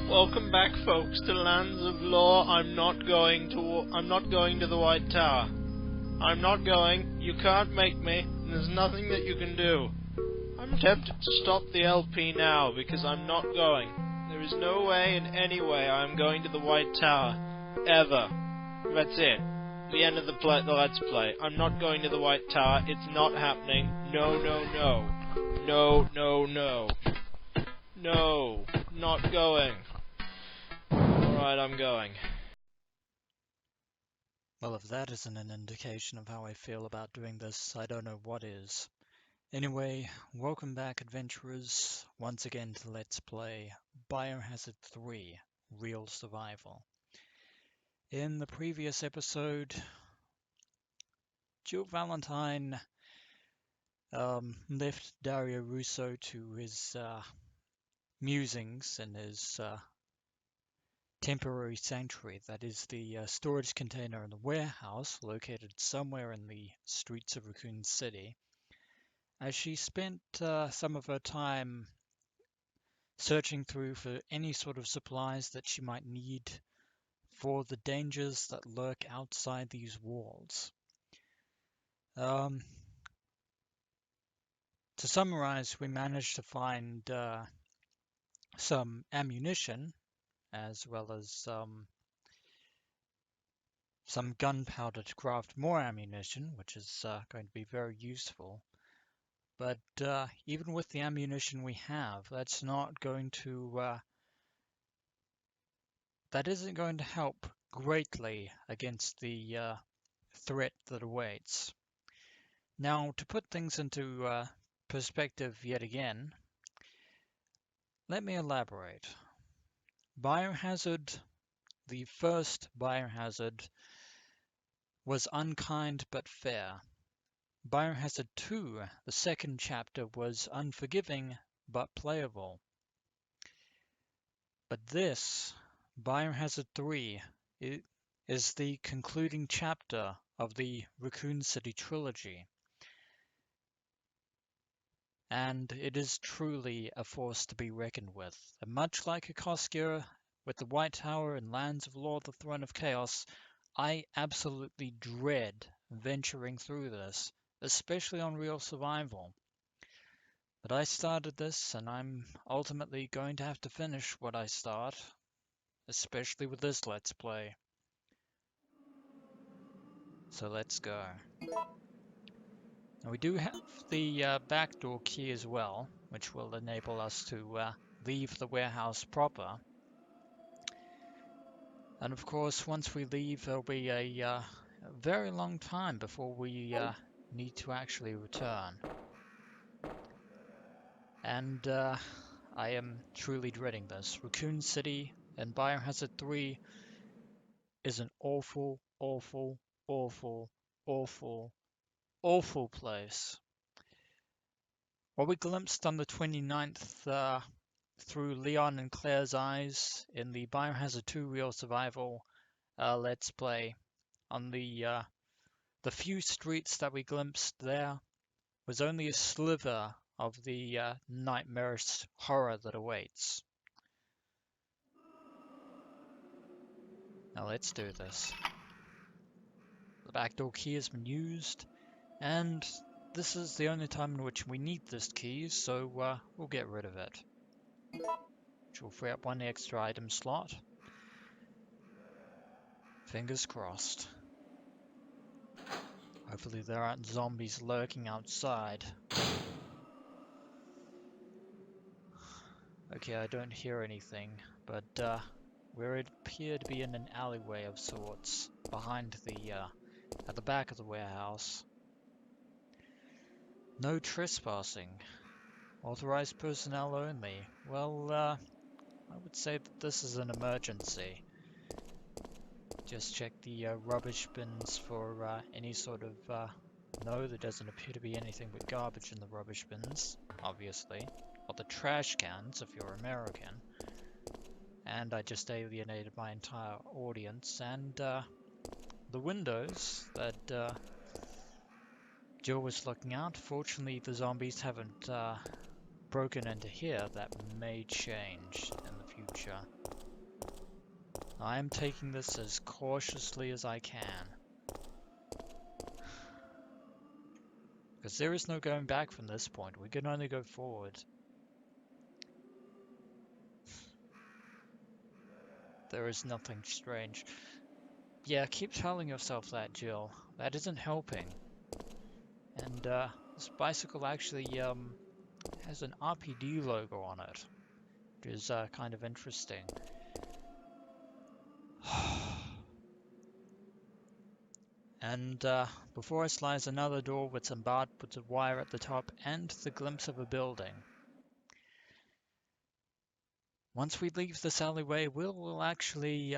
Welcome back, folks, to Lands of Lore. I'm not going to the White Tower. I'm not going. You can't make me. And there's nothing that you can do. I'm tempted to stop the LP now because I'm not going. There is no way in any way I'm going to the White Tower. Ever. That's it. The end of the Let's Play. I'm not going to the White Tower. It's not happening. No, no, no. No, no, no. No. Not going. Alright, I'm going. Well, if that isn't an indication of how I feel about doing this, I don't know what is. Anyway, welcome back, adventurers, once again to Let's Play Biohazard 3 Real Survival. In the previous episode, Jill Valentine left Dario Russo to his musings in his temporary sanctuary, that is the storage container in the warehouse located somewhere in the streets of Raccoon City, as she spent some of her time searching through for any sort of supplies that she might need for the dangers that lurk outside these walls. To summarize, we managed to find some ammunition as well as some gunpowder to craft more ammunition, which is going to be very useful. But even with the ammunition we have, that isn't going to help greatly against the threat that awaits. Now, to put things into perspective yet again, let me elaborate. Biohazard, the first Biohazard, was unkind but fair. Biohazard 2, the second chapter, was unforgiving but playable. But this, Biohazard 3, is the concluding chapter of the Raccoon City trilogy. And it is truly a force to be reckoned with. And much like Akoskia with the White Tower and Lands of Lore, the Throne of Chaos, I absolutely dread venturing through this, especially on Real Survival. But I started this, and I'm ultimately going to have to finish what I start, especially with this Let's Play. So let's go. Now we do have the backdoor key as well, which will enable us to leave the warehouse proper. And of course, once we leave, there'll be a very long time before we need to actually return. And I am truly dreading this. Raccoon City and Biohazard 3 is an awful, awful, awful, awful, awful place. What we glimpsed on the 29th through Leon and Claire's eyes in the Biohazard 2 Real Survival Let's Play, on the few streets that we glimpsed there, was only a sliver of the nightmarish horror that awaits. Now let's do this. The backdoor key has been used, and this is the only time in which we need this key, so we'll get rid of it. Which will free up one extra item slot. Fingers crossed. Hopefully there aren't zombies lurking outside. Okay, I don't hear anything, but we appear to be in an alleyway of sorts, behind at the back of the warehouse. No trespassing. Authorized personnel only. Well, I would say that this is an emergency. Just check the rubbish bins for any sort of... No, there doesn't appear to be anything but garbage in the rubbish bins, obviously. Or the trash cans, if you're American. And I just alienated my entire audience. And the windows that Jill was looking out, fortunately the zombies haven't broken into here. That may change in the future. I'm taking this as cautiously as I can. Because there is no going back from this point. We can only go forward. There is nothing strange. Yeah, keep telling yourself that, Jill. That isn't helping. And this bicycle actually has an RPD logo on it, which is kind of interesting. And before us lies another door with some barbed wire at the top and the glimpse of a building. Once we leave this alleyway, we'll actually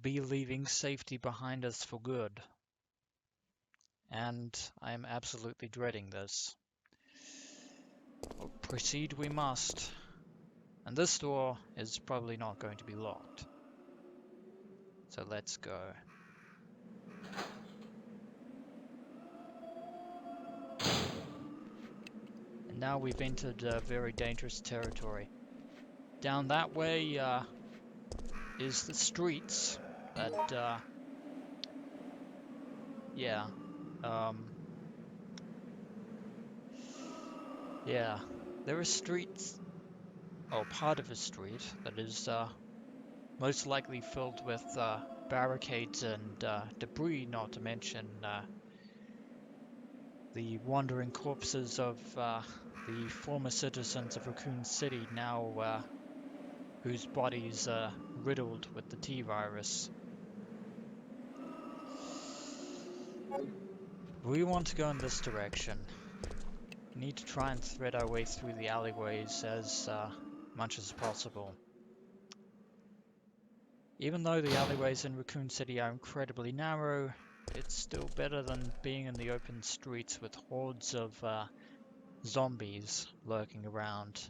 be leaving safety behind us for good. And I am absolutely dreading this. But proceed we must. And this door is probably not going to be locked. So let's go. And now we've entered very dangerous territory. Down that way is the streets that, yeah, yeah, there are streets, or part of a street that is most likely filled with barricades and debris, not to mention the wandering corpses of the former citizens of Raccoon City, now whose bodies are riddled with the T-virus. We want to go in this direction. We need to try and thread our way through the alleyways as much as possible. Even though the alleyways in Raccoon City are incredibly narrow, it's still better than being in the open streets with hordes of zombies lurking around.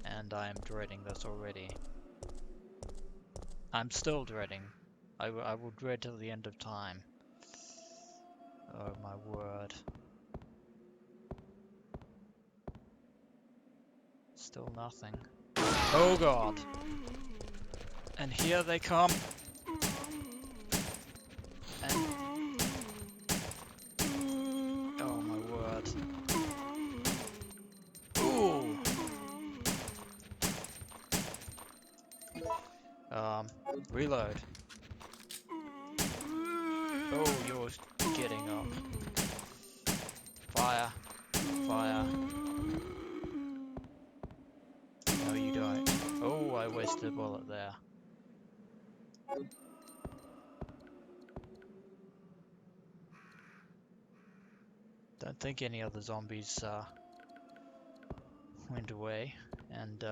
And I am dreading this already. I'm still dreading. I will dread till the end of time. Oh my word. Still nothing. Oh god. And here they come. And... oh my word. Ooh. Reload. Oh, you're getting up. Fire. Fire. No, you don't. Oh, I wasted a bullet there. Don't think any other zombies went away, and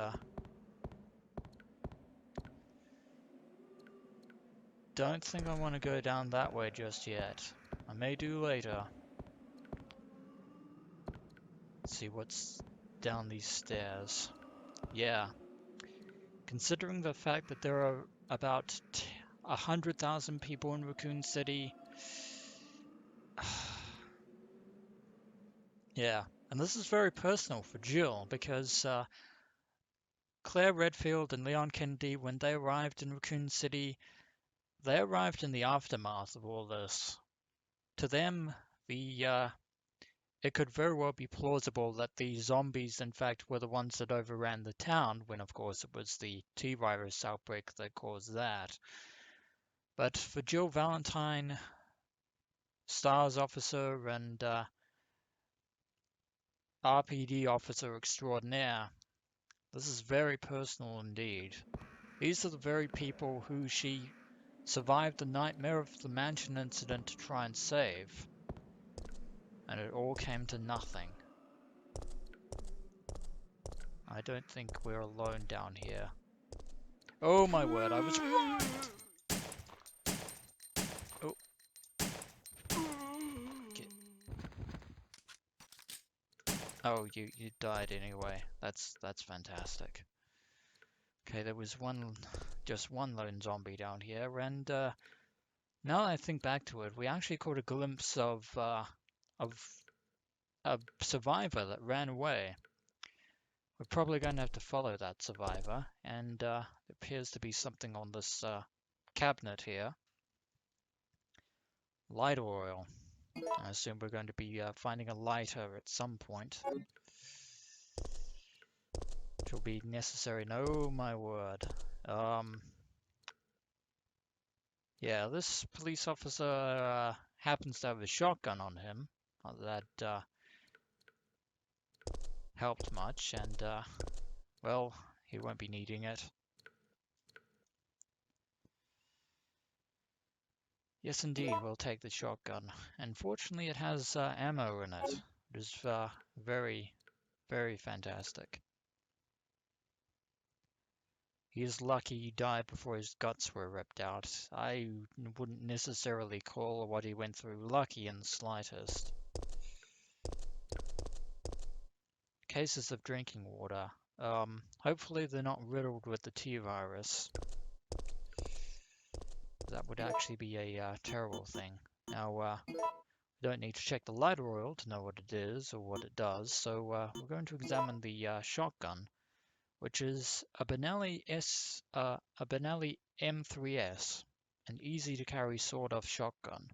don't think I want to go down that way just yet. I may do later. Let's see what's down these stairs. Yeah. Considering the fact that there are about 100,000 people in Raccoon City. Yeah. And this is very personal for Jill, because Claire Redfield and Leon Kennedy, when they arrived in Raccoon City, they arrived in the aftermath of all this. To them, it could very well be plausible that the zombies, in fact, were the ones that overran the town, when of course it was the T-virus outbreak that caused that. But for Jill Valentine, STARS officer and RPD officer extraordinaire, this is very personal indeed. These are the very people who she survived the nightmare of the mansion incident to try and save. And it all came to nothing. I don't think we're alone down here. Oh my word, I was right! Oh. Oh, you died anyway. That's fantastic. Okay, there was just one lone zombie down here, and now that I think back to it, we actually caught a glimpse of a survivor that ran away. We're probably going to have to follow that survivor, and there appears to be something on this cabinet here. Lighter oil. I assume we're going to be finding a lighter at some point. Which will be necessary. No, my word. Yeah, this police officer happens to have a shotgun on him. Not that helped much, and well, he won't be needing it. Yes, indeed, we'll take the shotgun. Unfortunately, it has ammo in it. It is very, very fantastic. He is lucky he died before his guts were ripped out. I wouldn't necessarily call what he went through lucky in the slightest. Cases of drinking water. Hopefully they're not riddled with the T-virus. That would actually be a terrible thing. Now, we don't need to check the lighter oil to know what it is or what it does, so we're going to examine the shotgun, which is a Benelli M3S, an easy-to-carry sawed-off shotgun.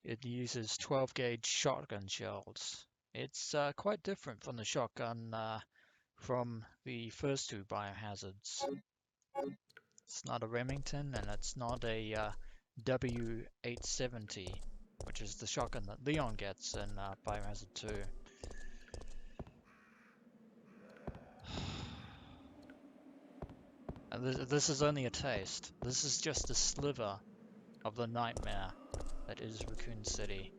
It uses 12-gauge shotgun shells. It's quite different from the shotgun from the first two biohazards. It's not a Remington, and it's not a W870, which is the shotgun that Leon gets in Biohazard 2. And this is only a taste. This is just a sliver of the nightmare that is Raccoon City.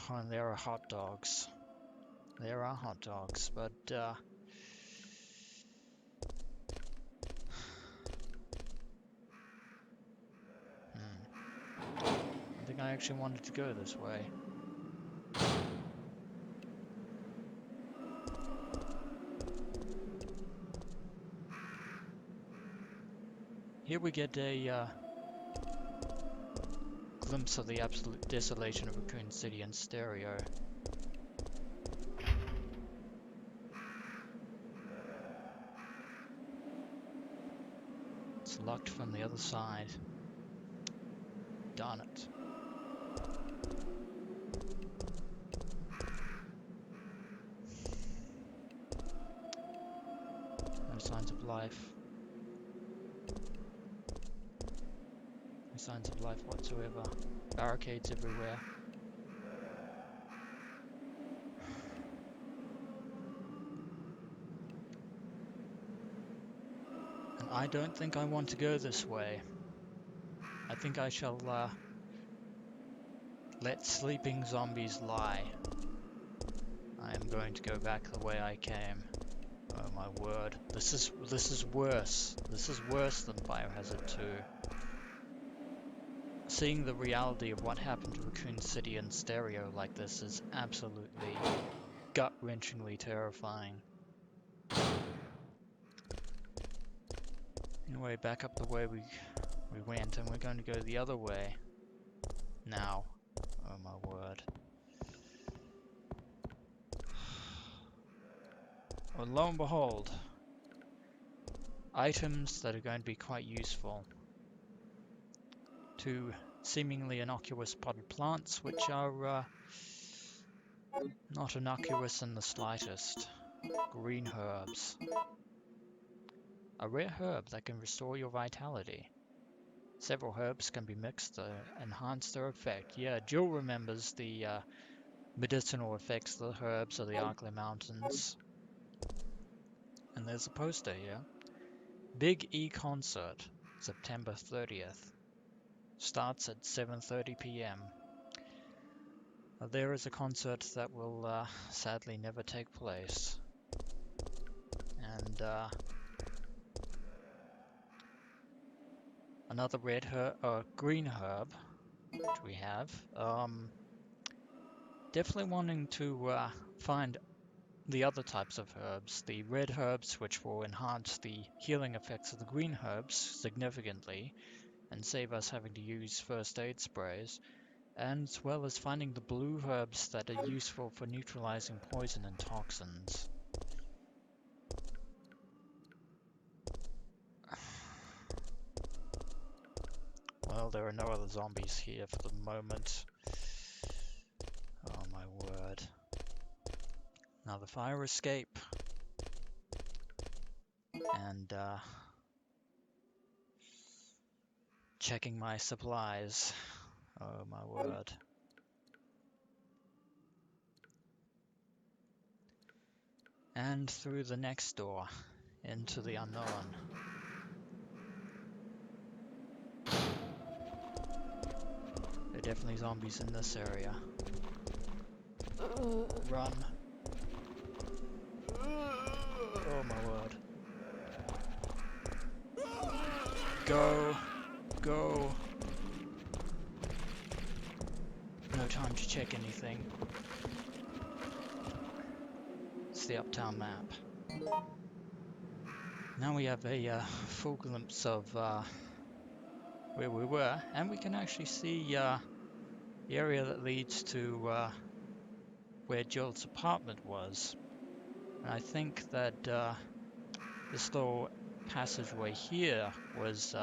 Oh, and there are hot dogs. There are hot dogs, but I think I actually wanted to go this way. Here we get a glimpse of the absolute desolation of Raccoon City in stereo. It's locked from the other side. Darn it. No signs of life. No signs of life whatsoever. Barricades everywhere. And I don't think I want to go this way. I think I shall let sleeping zombies lie. I am going to go back the way I came. Oh my word. This is worse. This is worse than Biohazard 2. Seeing the reality of what happened to Raccoon City in stereo like this is absolutely gut-wrenchingly terrifying. Anyway, back up the way we went, and we're going to go the other way now. Oh my word. Well, lo and behold, items that are going to be quite useful. Two seemingly innocuous potted plants, which are not innocuous in the slightest. Green herbs. A rare herb that can restore your vitality. Several herbs can be mixed to enhance their effect. Yeah, Jill remembers the medicinal effects of the herbs of the Arkley Mountains. And there's a poster here. Big E Concert, September 30th. Starts at 7:30 p.m. There is a concert that will sadly never take place. And another green herb, which we have. Definitely wanting to find the other types of herbs. The red herbs, which will enhance the healing effects of the green herbs significantly and save us having to use first aid sprays. and as well as finding the blue herbs that are useful for neutralizing poison and toxins. Well, there are no other zombies here for the moment. Oh my word. Now the fire escape. And checking my supplies. Oh my word. And through the next door into the unknown. There are definitely zombies in this area. Run. Oh my word. Go. Go. No time to check anything. It's the uptown map. Now we have a full glimpse of where we were, and we can actually see the area that leads to where Jill's apartment was. And I think that this little passageway here was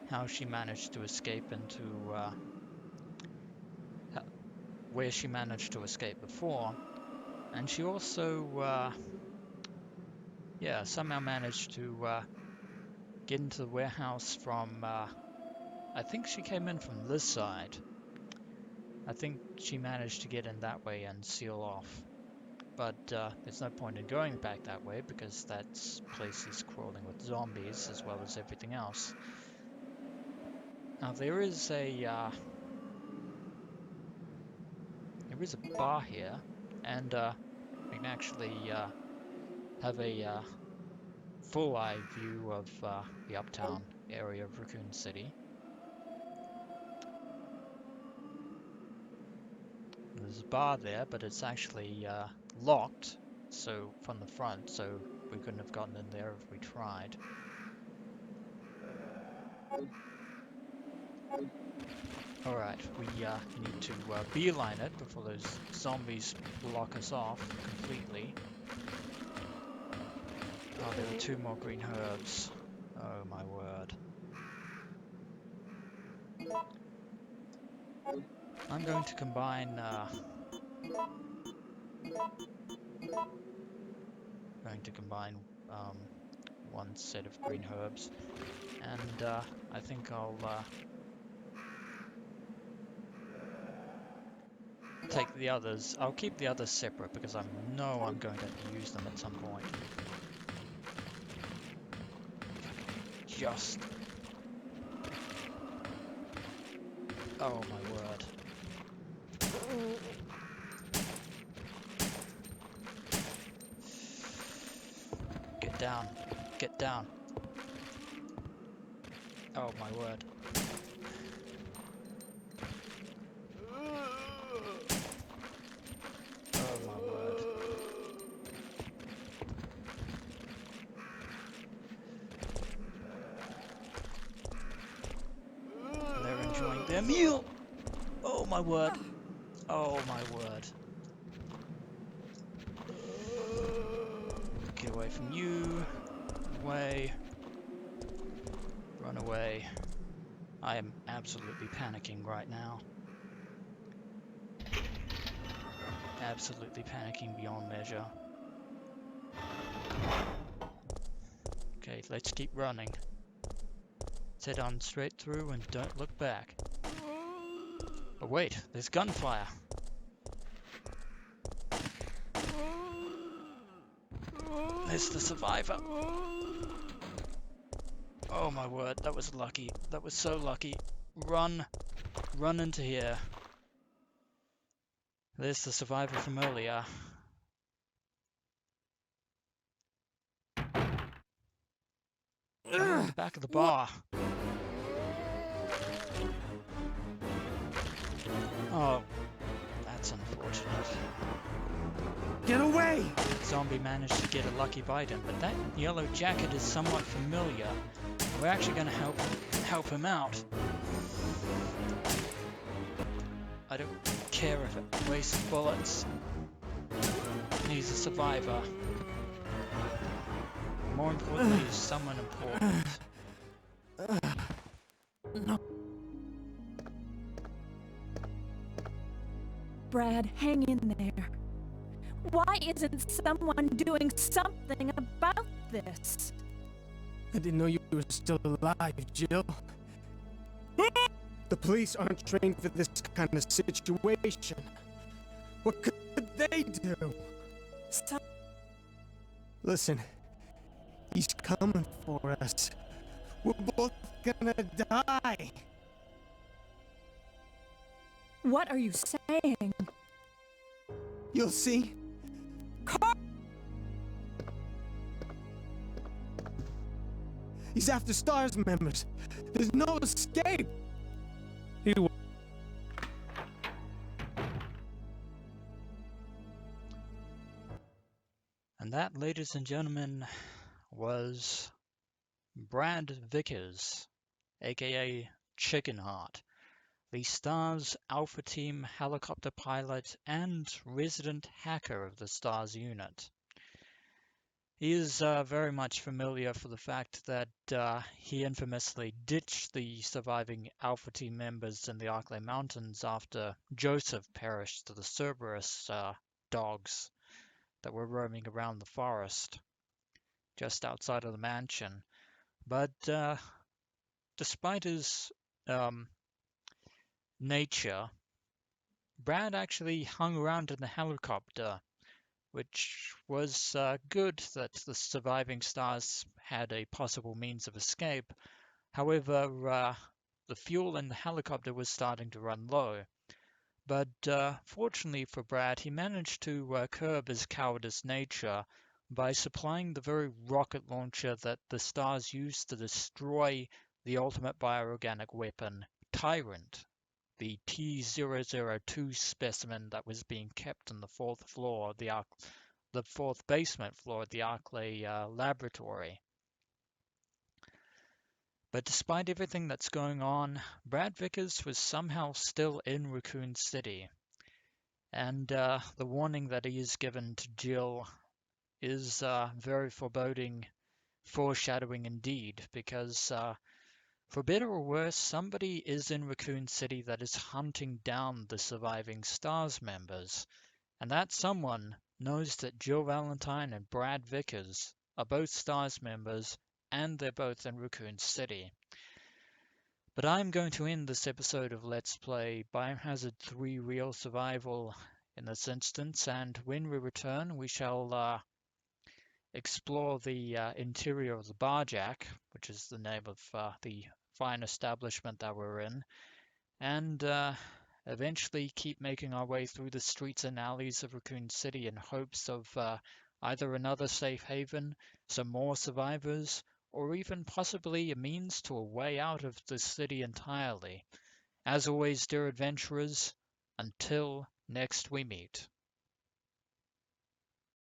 how she managed to escape into where she managed to escape before. And she also somehow managed to get into the warehouse from I think she came in from this side. I think she managed to get in that way and seal off. But there's no point in going back that way because that place is crawling with zombies as well as everything else. Now there is a bar here, and we can actually have a full eye view of the uptown area of Raccoon City. There's a bar there, but it's actually locked, so from the front, so we couldn't have gotten in there if we tried. Alright, we need to beeline it before those zombies block us off completely. Oh, there are 2 more green herbs. Oh my word. I'm going to combine one set of green herbs, and I think I'll take the others. I'll keep the others separate because I know I'm going to use them at some point. Just. Oh my word. Get down. Get down. Oh my word. Oh my word. They're enjoying their meal. Oh my word. Oh my word. Get away from you. Away. Run away. I am absolutely panicking right now. Absolutely panicking beyond measure. Okay, let's keep running. Let's head on straight through and don't look back. Oh wait, there's gunfire. There's the survivor. Oh my word, that was lucky. That was so lucky. Run. Run into here. There's the survivor from earlier. Oh, in the back of the bar. Oh, that's unfortunate. Get away! Zombie managed to get a lucky bite in, but that yellow jacket is somewhat familiar. We're actually going to help him out. I don't care if it wastes bullets. He's a survivor. More importantly, he's someone important. Brad, hang in there. Why isn't someone doing something about this? I didn't know you were still alive, Jill. The police aren't trained for this kind of situation. What could they do? Listen, he's coming for us. We're both gonna die. What are you saying? You'll see. He's after STARS members. There's no escape. And that, ladies and gentlemen, was Brad Vickers, aka Chickenheart, the STARS Alpha Team helicopter pilot and resident hacker of the STARS unit. He is very much familiar for the fact that he infamously ditched the surviving Alpha Team members in the Arklay Mountains after Joseph perished to the Cerberus dogs that were roaming around the forest just outside of the mansion. But despite his nature, Brad actually hung around in the helicopter, which was good that the surviving STARS had a possible means of escape. However, the fuel in the helicopter was starting to run low. But fortunately for Brad, he managed to curb his cowardice nature by supplying the very rocket launcher that the STARS used to destroy the ultimate bioorganic weapon, Tyrant, the T-002 specimen that was being kept on the fourth floor of the fourth basement floor of the Arklay laboratory. But despite everything that's going on, Brad Vickers was somehow still in Raccoon City. And the warning that he is given to Jill is very foreboding, foreshadowing indeed, because for better or worse, somebody is in Raccoon City that is hunting down the surviving STARS members. And that someone knows that Jill Valentine and Brad Vickers are both STARS members, and they're both in Raccoon City. But I'm going to end this episode of Let's Play Biohazard 3 Real Survival in this instance, and when we return, we shall explore the interior of the Barjack, which is the name of the fine establishment that we're in, and eventually keep making our way through the streets and alleys of Raccoon City in hopes of either another safe haven, some more survivors, or even possibly a means to a way out of the city entirely. As always, dear adventurers, until next we meet.